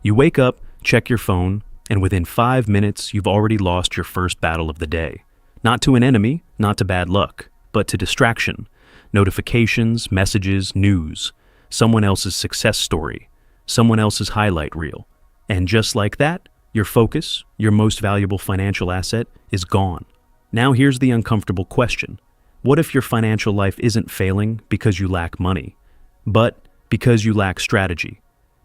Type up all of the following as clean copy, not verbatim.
You wake up, check your phone, and within 5 minutes, you've already lost your first battle of the day. Not to an enemy, not to bad luck, but to distraction. Notifications, messages, news. Someone else's success story. Someone else's highlight reel. And just like that, your focus, your most valuable financial asset, is gone. Now here's the uncomfortable question. What if your financial life isn't failing because you lack money, but because you lack strategy?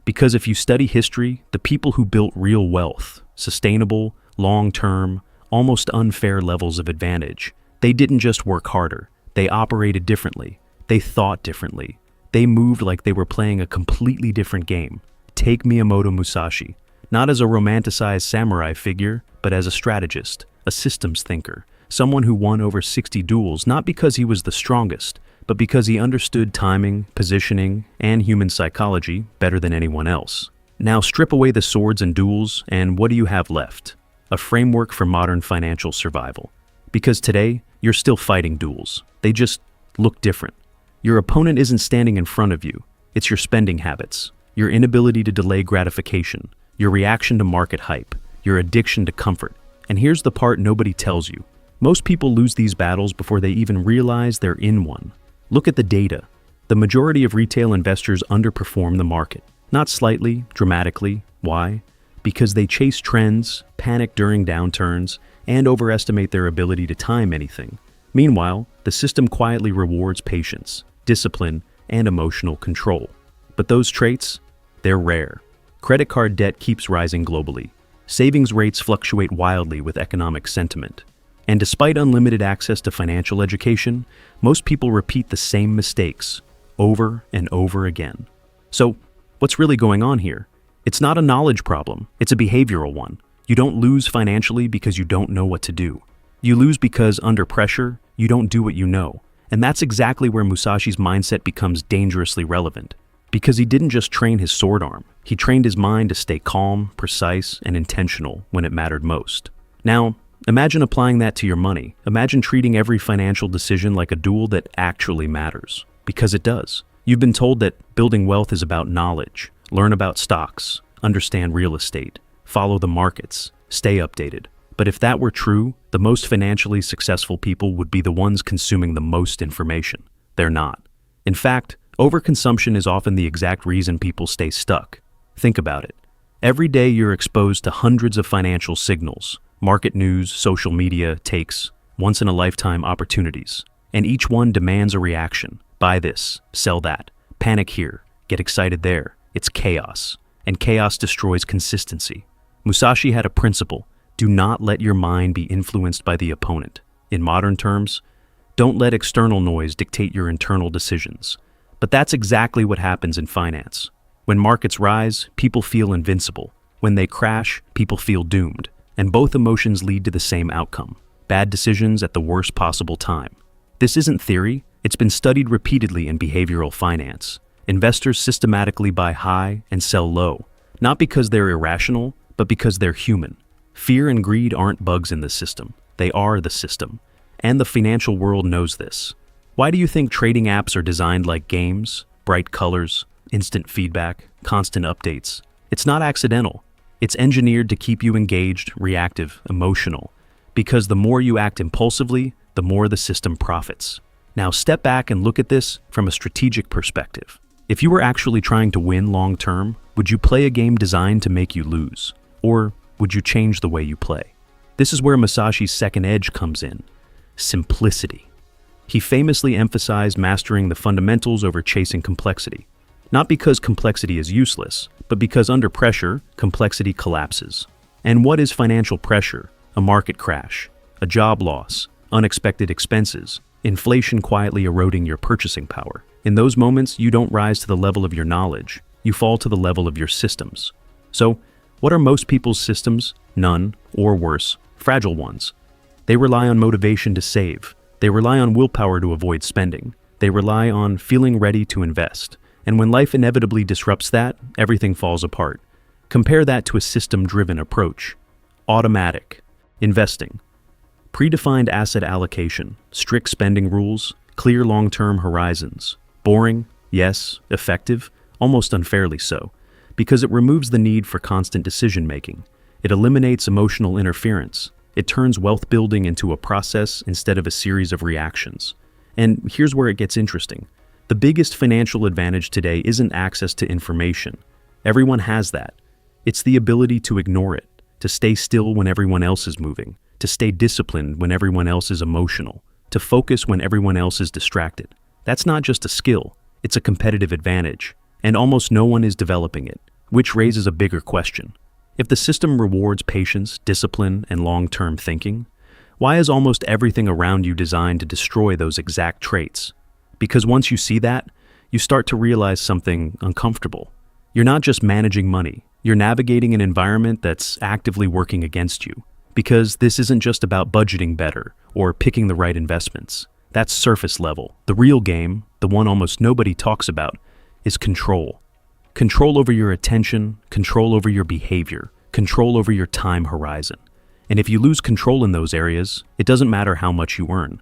Because if you study history, the people who built real wealth, sustainable, long-term, almost unfair levels of advantage, they didn't just work harder. They operated differently. They thought differently. They moved like they were playing a completely different game. Take Miyamoto Musashi, not as a romanticized samurai figure, but as a strategist, a systems thinker, someone who won over 60 duels not because he was the strongest, but because he understood timing, positioning, and human psychology better than anyone else. Now strip away the swords and duels, and what do you have left? A framework for modern financial survival. Because today, you're still fighting duels. They just look different. Your opponent isn't standing in front of you. It's your spending habits, your inability to delay gratification, your reaction to market hype, your addiction to comfort. And here's the part nobody tells you. Most people lose these battles before they even realize they're in one. Look at the data. The majority of retail investors underperform the market. Not slightly, dramatically. Why? Because they chase trends, panic during downturns, and overestimate their ability to time anything. Meanwhile, the system quietly rewards patience, discipline, and emotional control. But those traits, they're rare. Credit card debt keeps rising globally. Savings rates fluctuate wildly with economic sentiment. And despite unlimited access to financial education, most people repeat the same mistakes over and over again. So, what's really going on here? It's not a knowledge problem, it's a behavioral one. You don't lose financially because you don't know what to do. You lose because, under pressure, you don't do what you know. And that's exactly where Musashi's mindset becomes dangerously relevant. Because he didn't just train his sword arm, he trained his mind to stay calm, precise, and intentional when it mattered most. Now, imagine applying that to your money. Imagine treating every financial decision like a duel that actually matters. Because it does. You've been told that building wealth is about knowledge. Learn about stocks, understand real estate, follow the markets, stay updated. But if that were true, the most financially successful people would be the ones consuming the most information. They're not. In fact, overconsumption is often the exact reason people stay stuck. Think about it. Every day you're exposed to hundreds of financial signals, market news, social media, takes, once-in-a-lifetime opportunities. And each one demands a reaction. Buy this, sell that, panic here, get excited there. It's chaos. And chaos destroys consistency. Musashi had a principle. Do not let your mind be influenced by the opponent. In modern terms, don't let external noise dictate your internal decisions. But that's exactly what happens in finance. When markets rise, people feel invincible. When they crash, people feel doomed. And both emotions lead to the same outcome: bad decisions at the worst possible time. This isn't theory, it's been studied repeatedly in behavioral finance. Investors systematically buy high and sell low, not because they're irrational, but because they're human. Fear and greed aren't bugs in the system, they are the system. And the financial world knows this. Why do you think trading apps are designed like games? Bright colors, instant feedback, constant updates. It's not accidental. It's engineered to keep you engaged, reactive, emotional. Because the more you act impulsively, the more the system profits. Now step back and look at this from a strategic perspective. If you were actually trying to win long term, would you play a game designed to make you lose? Or would you change the way you play? This is where Musashi's second edge comes in: simplicity. He famously emphasized mastering the fundamentals over chasing complexity. Not because complexity is useless, but because under pressure, complexity collapses. And what is financial pressure? A market crash, a job loss, unexpected expenses, inflation quietly eroding your purchasing power. In those moments, you don't rise to the level of your knowledge, you fall to the level of your systems. So, what are most people's systems? None, or worse, fragile ones. They rely on motivation to save. They rely on willpower to avoid spending. They rely on feeling ready to invest. And when life inevitably disrupts that, everything falls apart. Compare that to a system-driven approach. Automatic. Investing. Predefined asset allocation. Strict spending rules. Clear long-term horizons. Boring? Yes. Effective? Almost unfairly so. because it removes the need for constant decision-making. It eliminates emotional interference. It turns wealth building into a process instead of a series of reactions. And here's where it gets interesting. The biggest financial advantage today isn't access to information. Everyone has that. It's the ability to ignore it, to stay still when everyone else is moving, to stay disciplined when everyone else is emotional, to focus when everyone else is distracted. That's not just a skill, it's a competitive advantage, and almost no one is developing it, which raises a bigger question. If the system rewards patience, discipline, and long-term thinking, why is almost everything around you designed to destroy those exact traits? Because once you see that, you start to realize something uncomfortable. You're not just managing money, you're navigating an environment that's actively working against you. Because this isn't just about budgeting better or picking the right investments. That's surface level. The real game, the one almost nobody talks about, is control. Control over your attention, control over your behavior, control over your time horizon. And if you lose control in those areas, it doesn't matter how much you earn.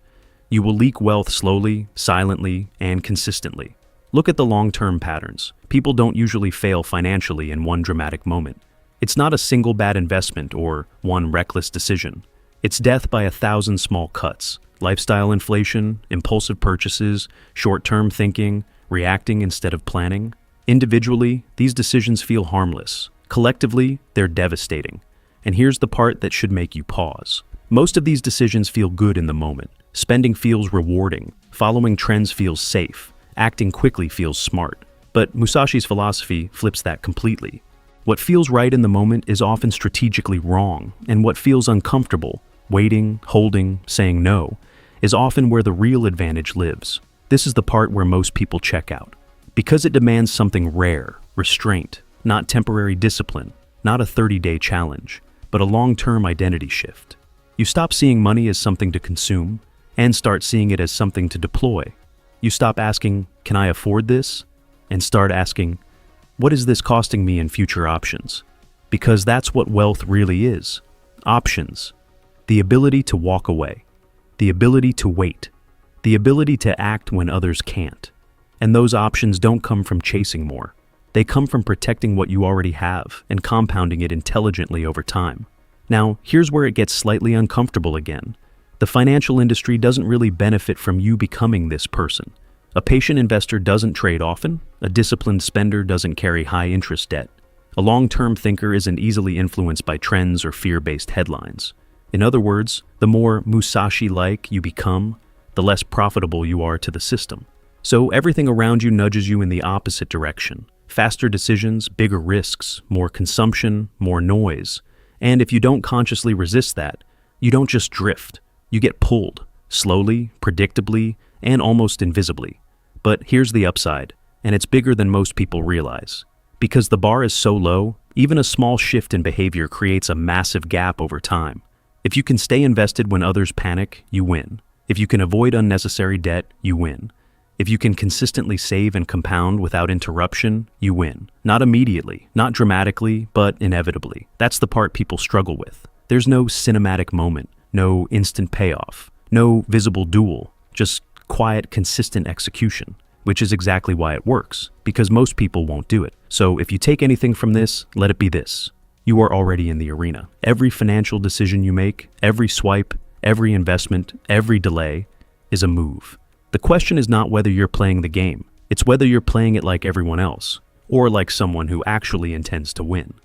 You will leak wealth slowly, silently, and consistently. Look at the long-term patterns. People don't usually fail financially in one dramatic moment. It's not a single bad investment or one reckless decision. It's death by 1,000 small cuts. Lifestyle inflation, impulsive purchases, short-term thinking, reacting instead of planning. Individually, these decisions feel harmless. Collectively, they're devastating. And here's the part that should make you pause. Most of these decisions feel good in the moment. Spending feels rewarding. Following trends feels safe. Acting quickly feels smart. But Musashi's philosophy flips that completely. What feels right in the moment is often strategically wrong, and what feels uncomfortable, waiting, holding, saying no, is often where the real advantage lives. This is the part where most people check out. Because it demands something rare, restraint, not temporary discipline, not a 30-day challenge, but a long-term identity shift. You stop seeing money as something to consume, and start seeing it as something to deploy. You stop asking, "Can I afford this?" and start asking, "What is this costing me in future options?" Because that's what wealth really is. Options. The ability to walk away. The ability to wait. The ability to act when others can't. And those options don't come from chasing more. They come from protecting what you already have and compounding it intelligently over time. Now, here's where it gets slightly uncomfortable again. The financial industry doesn't really benefit from you becoming this person. A patient investor doesn't trade often. A disciplined spender doesn't carry high-interest debt. A long-term thinker isn't easily influenced by trends or fear-based headlines. In other words, the more Musashi-like you become, the less profitable you are to the system. So everything around you nudges you in the opposite direction. Faster decisions, bigger risks, more consumption, more noise. And if you don't consciously resist that, you don't just drift. You get pulled, slowly, predictably, and almost invisibly. But here's the upside, and it's bigger than most people realize. Because the bar is so low, even a small shift in behavior creates a massive gap over time. If you can stay invested when others panic, you win. If you can avoid unnecessary debt, you win. If you can consistently save and compound without interruption, you win. Not immediately, not dramatically, but inevitably. That's the part people struggle with. There's no cinematic moment, no instant payoff, no visible duel, just quiet, consistent execution, which is exactly why it works, because most people won't do it. So if you take anything from this, let it be this. You are already in the arena. Every financial decision you make, every swipe, every investment, every delay is a move. The question is not whether you're playing the game, it's whether you're playing it like everyone else, or like someone who actually intends to win.